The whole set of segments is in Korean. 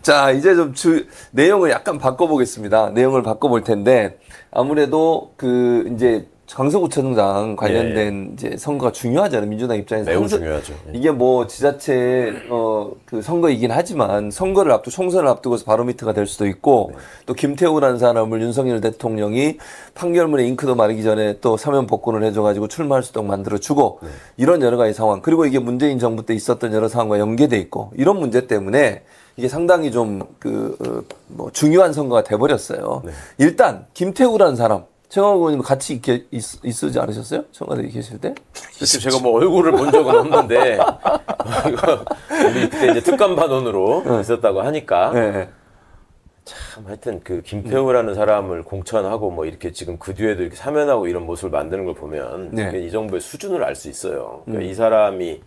자, 이제 좀 내용을 약간 바꿔보겠습니다. 내용을 바꿔볼 텐데, 아무래도 이제 강서구청장 관련된 이제 선거가 중요하잖아요. 민주당 입장에서. 매우 중요하죠. 이게 뭐 지자체, 선거이긴 하지만 총선을 앞두고서 바로미터가 될 수도 있고, 또 김태우라는 사람을 윤석열 대통령이 판결문에 잉크도 마르기 전에 또 사면 복권을 해줘가지고 출마할 수 있도록 만들어주고, 이런 여러 가지 상황. 그리고 이게 문재인 정부 때 있었던 여러 상황과 연계돼 있고, 이런 문제 때문에 이게 상당히 좀 중요한 선거가 돼버렸어요. 네. 일단 김태우라는 사람, 최강욱 의원님 같이 이렇게 있으지 않으셨어요? 청와대에 계실 때? 그렇죠. 제가 뭐 얼굴을 본 적은 없는데 우리 그때 이제 특감반원으로 있었다고 하니까 네. 참 하여튼 그 김태우라는 사람을 공천하고 뭐 이렇게 지금 그 뒤에도 이렇게 사면하고 이런 모습을 만드는 걸 보면 네. 이 정부의 수준을 알 수 있어요. 그러니까 이 사람이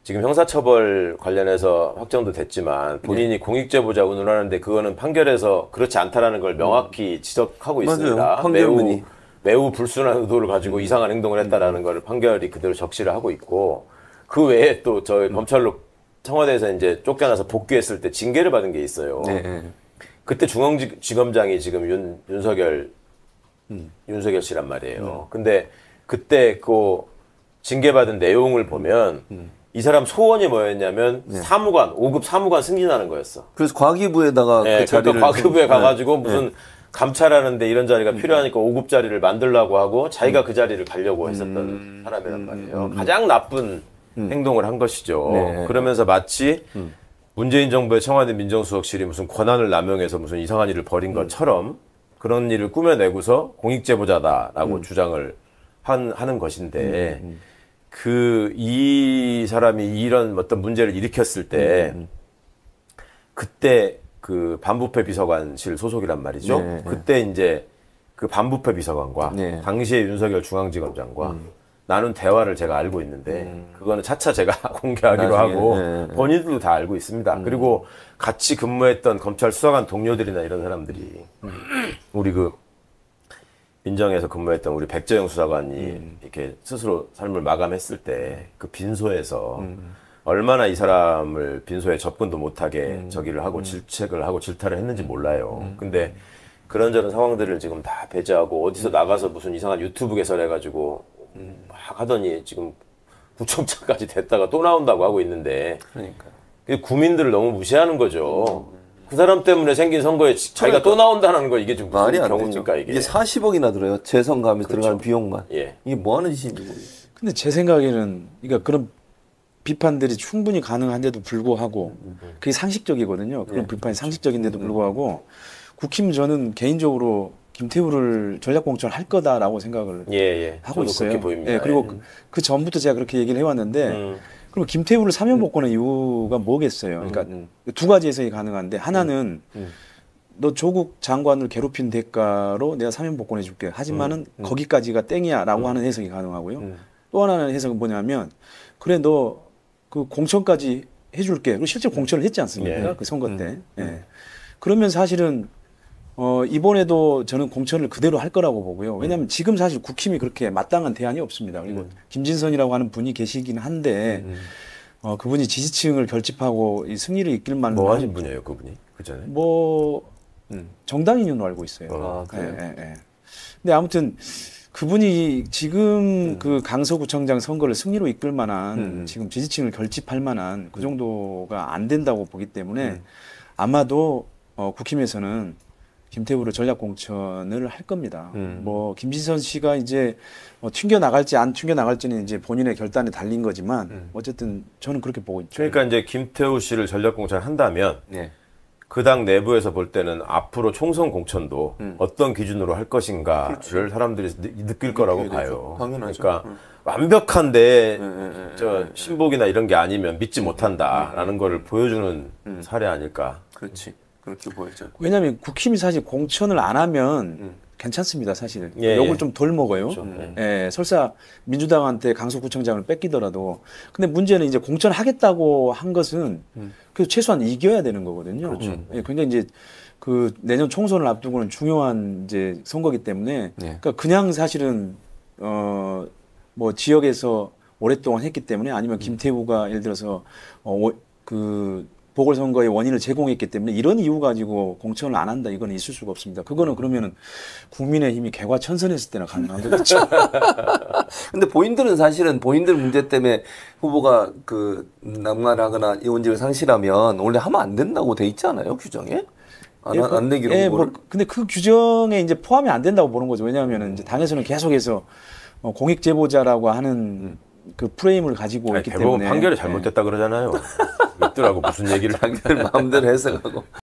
지금 형사처벌 관련해서 확정도 됐지만 본인이 공익제보자운을 하는데 그거는 판결에서 그렇지 않다라는 걸 명확히 지적하고 있습니다. 맞아요. 판결문이. 매우 불순한 의도를 가지고 이상한 행동을 했다라는 걸 판결이 그대로 적시를 하고 있고 그 외에 또 저희 검찰로 청와대에서 이제 쫓겨나서 복귀했을 때 징계를 받은 게 있어요. 네. 그때 중앙지검장이 지금 윤석열 씨란 말이에요. 근데 그때 그 징계받은 내용을 보면 이 사람 소원이 뭐였냐면 사무관, 5급 사무관 승진하는 거였어. 그래서 과기부에다가 네, 그 자리를 그러니까 과기부에 가가지고 무슨 감찰하는데 이런 자리가 필요하니까 5급 자리를 만들려고 하고 자기가 그 자리를 가려고 했었던 사람이란 말이에요. 가장 나쁜 행동을 한 것이죠. 네. 그러면서 마치 문재인 정부의 청와대 민정수석실이 무슨 권한을 남용해서 무슨 이상한 일을 벌인 것처럼 그런 일을 꾸며내고서 공익제보자다라고 주장을 하는 것인데 이 사람이 이런 어떤 문제를 일으켰을 때 그때 그 반부패 비서관실 소속이란 말이죠. 네. 그때 이제 그 반부패 비서관과 네. 당시에 윤석열 중앙지검장과 나눈 대화를 제가 알고 있는데 그거는 차차 제가 공개하기로 나중에, 하고 본인들도 다 알고 있습니다. 그리고 같이 근무했던 검찰 수사관 동료들이나 이런 사람들이 우리 그 민정에서 근무했던 우리 백재영 수사관이 이렇게 스스로 삶을 마감했을 때 그 빈소에서 얼마나 이 사람을 빈소에 접근도 못하게 저기를 하고 질책을 하고 질타를 했는지 몰라요. 근데 그런저런 상황들을 지금 다 배제하고 어디서 나가서 무슨 이상한 유튜브 개설해가지고 막 하더니 지금 구청장까지 됐다가 또 나온다고 하고 있는데 그러니까 구민들을 너무 무시하는 거죠. 그 사람 때문에 생긴 선거에 자기가 또 나온다는 거 이게 좀 무슨 말이 안 경우입니까 되죠. 이게? 이게 40억이나 들어요. 재선감에 그렇죠. 들어가는 비용만. 예. 이게 뭐 하는 짓인지 모르겠어요. 근데 제 생각에는 그러니까 그런 비판들이 충분히 가능한데도 불구하고 그게 상식적이거든요. 그런 비판이 상식적인데도 불구하고 국힘 저는 개인적으로 김태우를 전략공천을 할 거다라고 생각을 하고 있어요. 그렇게 보입니다. 예, 그리고 그 전부터 제가 그렇게 얘기를 해왔는데 그럼 김태우를 사면 복권의 이유가 뭐겠어요? 그러니까 두 가지 해석이 가능한데 하나는 너 조국 장관을 괴롭힌 대가로 내가 사면 복권해 줄게. 하지만은 거기까지가 땡이야라고 하는 해석이 가능하고요. 또 하나는 해석은 뭐냐면 그래 너 그 공천까지 해줄게. 그리고 실제 공천을 했지 않습니까? 그 선거 때. 예. 그러면 사실은 이번에도 저는 공천을 그대로 할 거라고 보고요. 왜냐하면 지금 사실 국힘이 그렇게 마땅한 대안이 없습니다. 그리고 김진선이라고 하는 분이 계시긴 한데 그분이 지지층을 결집하고 이 승리를 이끌 만한 뭐 하신 분이에요, 그분이? 그 전에? 정당인으로 알고 있어요. 아, 그래요? 근데 아무튼 그분이 지금 그 강서구청장 선거를 승리로 이끌 만한 지금 지지층을 결집할 만한 그 정도가 안 된다고 보기 때문에 아마도 국힘에서는 김태우를 전략 공천을 할 겁니다. 뭐 김진선 씨가 이제 튕겨 나갈지 안 튕겨 나갈지는 이제 본인의 결단에 달린 거지만 어쨌든 저는 그렇게 보고 있죠. 그러니까 이제 김태우 씨를 전략 공천한다면 네. 그 당 내부에서 볼 때는 앞으로 총선 공천도 어떤 기준으로 할 것인가를 사람들이 느낄 거라고 봐요. 당연하죠. 그러니까 완벽한데 저 신복이나 이런 게 아니면 믿지 못한다라는 거를 보여주는 사례 아닐까. 그렇지. 그렇게 보여져. 왜냐하면 국힘이 사실 공천을 안 하면 괜찮습니다, 사실. 욕을 좀 덜 먹어요. 그렇죠. 예, 설사 민주당한테 강서구청장을 뺏기더라도. 근데 문제는 이제 공천하겠다고 한 것은 그래도 최소한 이겨야 되는 거거든요. 그렇죠. 예, 굉장히 이제 그 내년 총선을 앞두고는 중요한 이제 선거기 때문에 그러니까 그냥 사실은 뭐 지역에서 오랫동안 했기 때문에 아니면 김태우가 예를 들어서 그 보궐선거의 원인을 제공했기 때문에 이런 이유 가지고 공천을 안 한다 이건 있을 수가 없습니다. 그거는 그러면은 국민의힘이 개과천선했을 때나 가능한 거겠죠. 근데 본인들은 사실은 본인들 문제 때문에 후보가 그 낙마하거나 의원직을 상실하면 원래 하면 안 된다고 돼 있지 않아요? 규정에? 안 내기로 후보를? 근데 그 규정에 이제 포함이 안 된다고 보는 거죠. 왜냐하면 이제 당에서는 계속해서 공익 제보자라고 하는 그 프레임을 가지고 있기 대법원 때문에 판결이 잘못됐다 그러잖아요. 있더라고 무슨 얘기를 자기들 마음대로 해석하고.